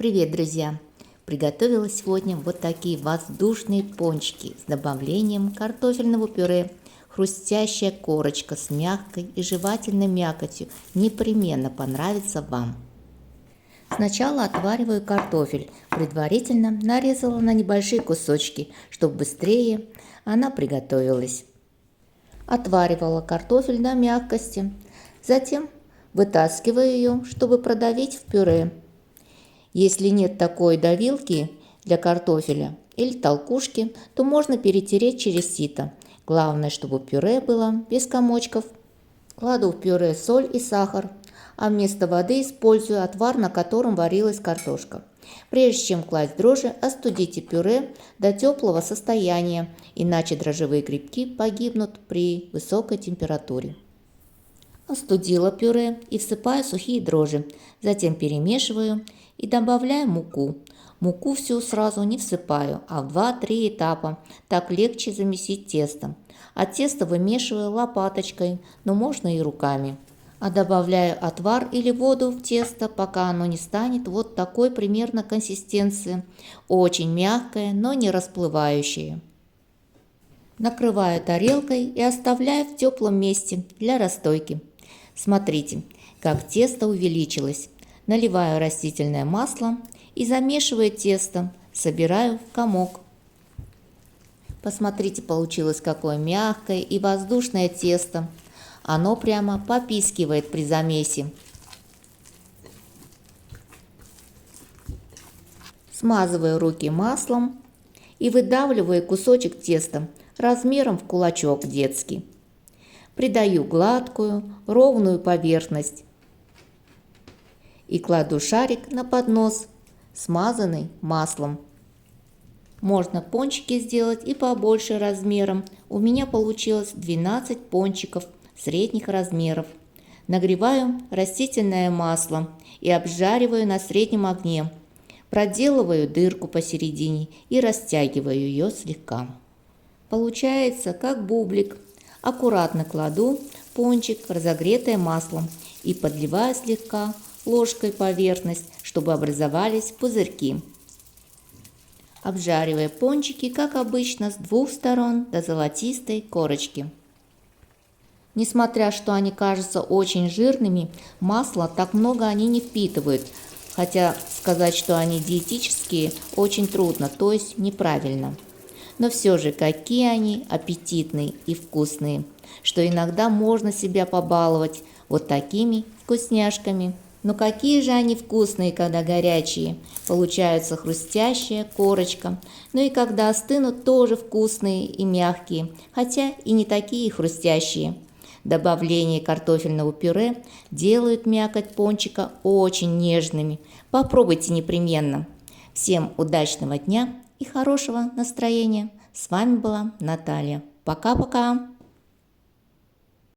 Привет, друзья! Приготовила сегодня вот такие воздушные пончики с добавлением картофельного пюре. Хрустящая корочка с мягкой и жевательной мякотью непременно понравится вам. Сначала отвариваю картофель, предварительно нарезала на небольшие кусочки, чтобы быстрее она приготовилась. Отваривала картофель до мягкости, затем вытаскиваю ее, чтобы продавить в пюре. Если нет такой давилки для картофеля или толкушки, то можно перетереть через сито. Главное, чтобы пюре было без комочков. Кладу в пюре соль и сахар, а вместо воды использую отвар, на котором варилась картошка. Прежде чем класть дрожжи, остудите пюре до теплого состояния, иначе дрожжевые грибки погибнут при высокой температуре. Остудила пюре и всыпаю сухие дрожжи, затем перемешиваю и добавляю муку. Муку всю сразу не всыпаю, а в 2-3 этапа, так легче замесить тесто. А тесто вымешиваю лопаточкой, но можно и руками. А добавляю отвар или воду в тесто, пока оно не станет вот такой примерно консистенции. Очень мягкое, но не расплывающее. Накрываю тарелкой и оставляю в теплом месте для расстойки. Смотрите, как тесто увеличилось. Наливаю растительное масло и замешиваю тесто, собираю в комок. Посмотрите, получилось какое мягкое и воздушное тесто. Оно прямо попискивает при замесе. Смазываю руки маслом и выдавливаю кусочек теста размером в кулачок детский. Придаю гладкую, ровную поверхность и кладу шарик на поднос, смазанный маслом. Можно пончики сделать и побольше размером. У меня получилось 12 пончиков средних размеров. Нагреваю растительное масло и обжариваю на среднем огне. Проделываю дырку посередине и растягиваю ее слегка. Получается как бублик. Аккуратно кладу пончик в разогретое масло и подливаю слегка ложкой поверхность, чтобы образовались пузырьки. Обжариваю пончики, как обычно, с двух сторон до золотистой корочки. Несмотря что они кажутся очень жирными, масла так много они не впитывают, хотя сказать, что они диетические, очень трудно, то есть неправильно. Но все же, какие они аппетитные и вкусные, что иногда можно себя побаловать вот такими вкусняшками. Но какие же они вкусные, когда горячие, получается хрустящая корочка. Ну и когда остынут, тоже вкусные и мягкие, хотя и не такие хрустящие. Добавление картофельного пюре делают мякоть пончика очень нежными. Попробуйте непременно. Всем удачного дня и хорошего настроения. С вами была Наталья. Пока-пока.